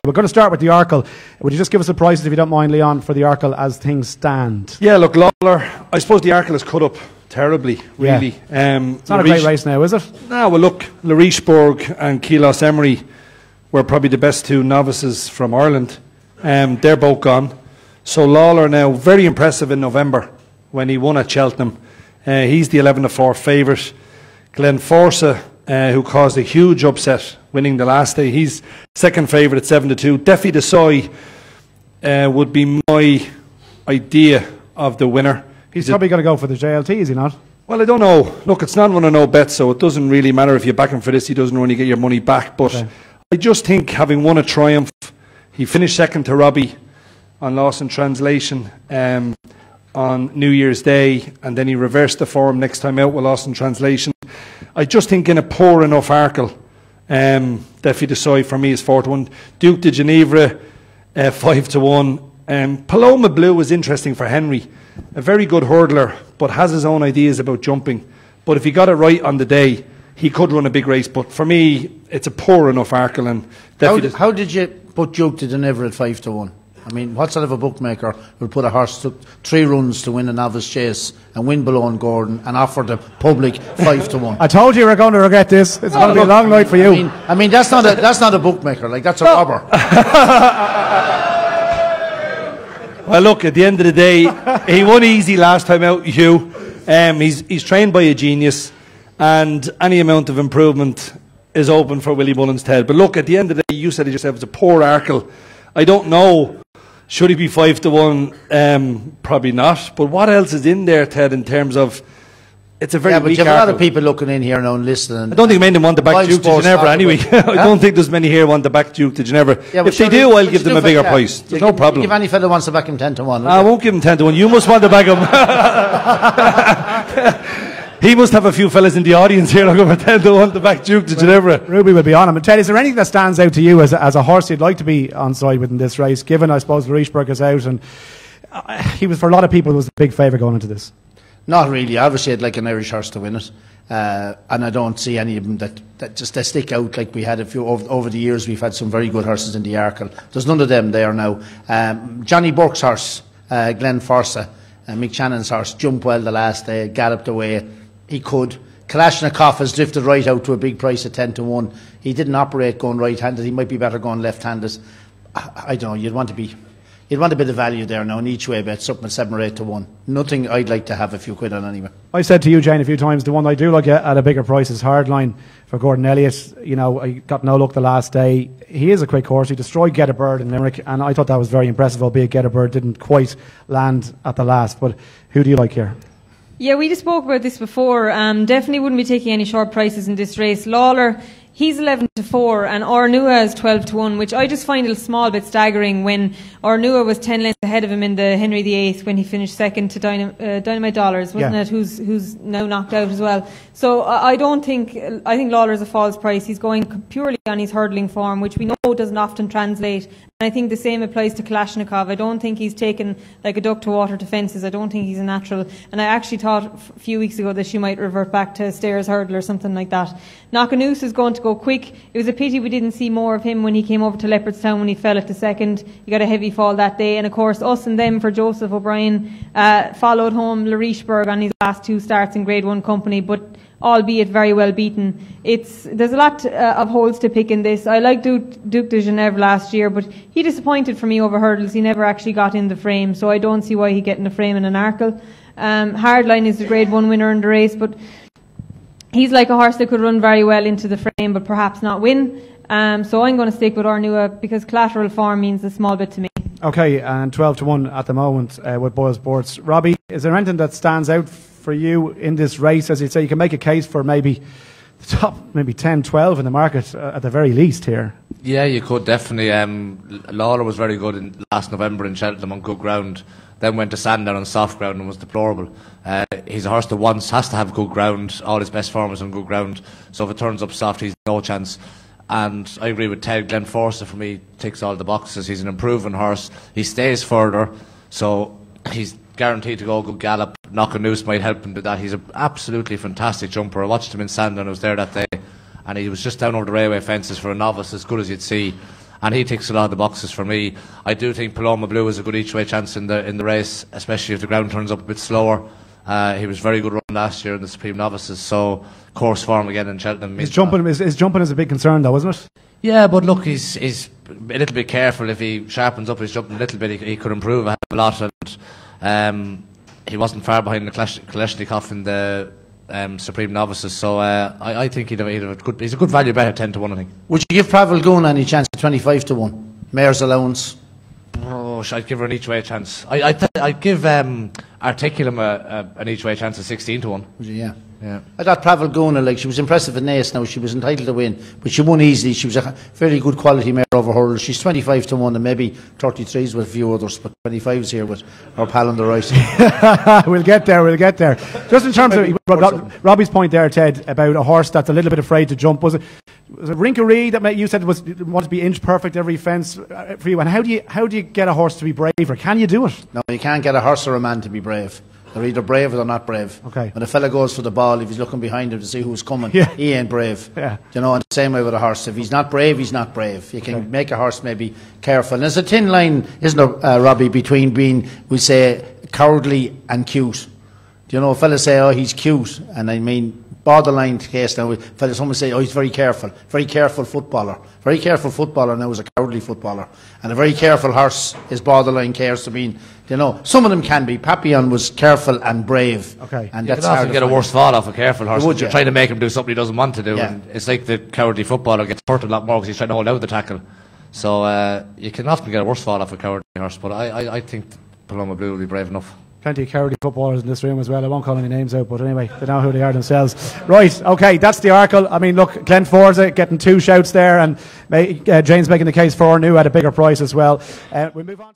We're going to start with the Arkle. Would you just give us the prices, if you don't mind, Leon, for the Arkle as things stand? Yeah, look, Lawler, I suppose the Arkle is cut up terribly, really. Yeah. It's not a great race now, is it? No, well, look, Larisburg and Keelos Emery were probably the best two novices from Ireland. They're both gone. So Lawler now, very impressive in November when he won at Cheltenham. He's the 11-4 favourite. Glenn Forsa, who caused a huge upset winning the last day, he's second favourite at 7-2. Defi Desoy would be my idea of the winner. He's probably going to go for the JLT, is he not? Well, I don't know. Look, it's not one of no bets, so it doesn't really matter if you back him for this. He doesn't really get your money back. But okay. I just think, having won a Triumph, he finished second to Robbie on Lost in Translation on New Year's Day, and then he reversed the form next time out with Lost in Translation. I just think in a poor enough Arkle, Defi Desoy for me is 4-1. Duke de Ginevra, 5-1. Paloma Blue is interesting for Henry. A very good hurdler, but has his own ideas about jumping. But if he got it right on the day, he could run a big race. But for me, it's a poor enough Arkle. And how did you put Duke de Ginevra at 5-1? I mean, what sort of a bookmaker will put a horse to 3 runs to win a novice chase and win Balone Gordon and offer the public 5-1? I told you we were going to regret this. It's going to be a long night for you. I mean, that's not a bookmaker. Like, that's a robber. Well, look, at the end of the day, he won easy last time out, Hugh. He's trained by a genius, and any amount of improvement is open for Willie Mullins' Ted. But look, at the end of the day, you said it yourself, it's a poor Arkle. I don't know. Should he be 5-1? Probably not. But what else is in there, Ted, in terms of... It's a very weak Arkle. You have a lot of people looking in here now and listening. I don't think many of them want to back Duke de Ginevra anyway. I don't think there's many here want to back Duke de Ginevra. Yeah, if they do, I'll give them a bigger price. There's no problem. If any fella wants to back him 10-1. I won't give him 10-1. You must want to back him. He must have a few fellas in the audience here looking for 10-1 to back Duke de Ginevra. Ruby will be on him. And Ted, is there anything that stands out to you as a horse you'd like to be on side with in this race, given, I suppose, Larisburg is out, and he was, for a lot of people, was the big favourite going into this? Not really. Obviously, I'd like an Irish horse to win it, and I don't see any of them that stick out like we had a few over the years. We've had some very good horses in the Arkle. There's none of them there now. Johnny Burke's horse, Glenn Forsa, Mick Shannon's horse, jumped well the last day, galloped away. He could. Kalashnikov has drifted right out to a big price at 10-1. He didn't operate going right-handed. He might be better going left-handed. I don't know. You'd want a bit of value there now in each way bet, something at 7 or 8-1. Nothing I'd like to have a few quid on anyway. I said to you, Jane, a few times, the one I do like at a bigger price is Hardline for Gordon Elliott. You know, I got no luck the last day. He is a quick horse. He destroyed Get a Bird in Limerick, and I thought that was very impressive, albeit Get a Bird didn't quite land at the last. But who do you like here? Yeah, we just spoke about this before. Definitely wouldn't be taking any short prices in this race. Lawler, he's 11-4, and Ornua is 12-1, which I just find a small bit staggering when Ornua was 10 lengths ahead of him in the Henry VIII when he finished second to Dynamite Dollars, wasn't it? Who's now knocked out as well. So I think Lawler's a false price. He's going purely on his hurdling form, which we know doesn't often translate. And I think the same applies to Kalashnikov. I don't think he's taken like a duck to water to fences. I don't think he's a natural. And I actually thought a few weeks ago that she might revert back to Stairs Hurdle or something like that. Knockanoose is going to go quick. It was a pity we didn't see more of him when he came over to Leopardstown when he fell at the second. He got a heavy fall that day. And of course, us and them for Joseph O'Brien followed home Larisburg on his last 2 starts in Grade 1 company, but albeit very well beaten. There's a lot of holes to pick in this. I liked Duke de Ginevra last year, but he disappointed for me over hurdles. He never actually got in the frame, so I don't see why he'd get in the frame in an Arkle. Hardline is the Grade 1 winner in the race, but he's like a horse that could run very well into the frame, but perhaps not win. So I'm going to stick with Ornua because collateral form means a small bit to me. Okay, and 12-1 at the moment with BoyleSports. Robbie, is there anything that stands out for you in this race? As you say, you can make a case for maybe the top, maybe 10, 12 in the market at the very least here. Yeah, you could definitely. Lawler was very good in last November in Cheltenham on good ground, then went to Sandown on soft ground and was deplorable. He's a horse that has to have good ground. All his best form is on good ground, so if it turns up soft, he's no chance. And I agree with Ted. Glenn Forster for me ticks all the boxes. He's an improving horse. He stays further, so he's guaranteed to go good gallop. Knockanoose might help him do that. He's an absolutely fantastic jumper. I watched him in Sandown. I was there that day, and he was just down over the railway fences for a novice, as good as you'd see. and he ticks a lot of the boxes for me. I do think Paloma Blue is a good each way chance in the race, especially if the ground turns up a bit slower. He was very good run last year in the Supreme Novices, so course form again in Cheltenham. His jumping is a big concern though, isn't it? Yeah, but look, he's a little bit careful. If he sharpens up his jumping a little bit, he could improve a lot. And he wasn't far behind the Kalashnikov in the Supreme Novices, so I think he's a good value bet at 10-1. I think. Would you give Pravel Goon any chance at 25-1? Mayor's allowance. Oh, I'd give her an each way chance. I'd give Articulum an each way chance at 16-1. Would you? Yeah. Yeah. I thought Pravel Gona, like, she was impressive in Naas now. She was entitled to win, but she won easily. She was a very good quality mare over hurdles. She's 25-1 and maybe 33s with a few others, but 25s here with our pal on the right. We'll get there. Just in terms of Robbie's point there, Ted, about a horse that's a little bit afraid to jump, was it Rinkery that you said wanted to be inch perfect every fence for you? And how do you get a horse to be braver? Can you do it? No, you can't get a horse or a man to be brave. They're either brave or they're not brave. Okay. When a fella goes for the ball, if he's looking behind him to see who's coming, he ain't brave. Yeah. You know, and the same way with a horse. If he's not brave, he's not brave. You can make a horse maybe careful. And there's a thin line, isn't there, Robbie, between being, we say, cowardly and cute. Do you know, a fella say, oh, he's cute, and I mean, borderline case now. Someone say, oh, he's very careful footballer. Very careful footballer now is a cowardly footballer, and a very careful horse is borderline cares to mean. You know, some of them can be. Papillon was careful and brave. Okay, and you that's can often get a worse fall off a careful horse. You're trying to make him do something he doesn't want to do, Yeah. and it's like the cowardly footballer gets hurt a lot more because he's trying to hold out the tackle. So you can often get a worse fall off a cowardly horse. But I think Paloma Blue will be brave enough. Plenty of cowardly footballers in this room as well. I won't call any names out, but anyway, they know who they are themselves. Right, okay, that's the Arkle. I mean, look, Glenn Forza getting 2 shouts there, and James making the case for new at a bigger price as well. We move on.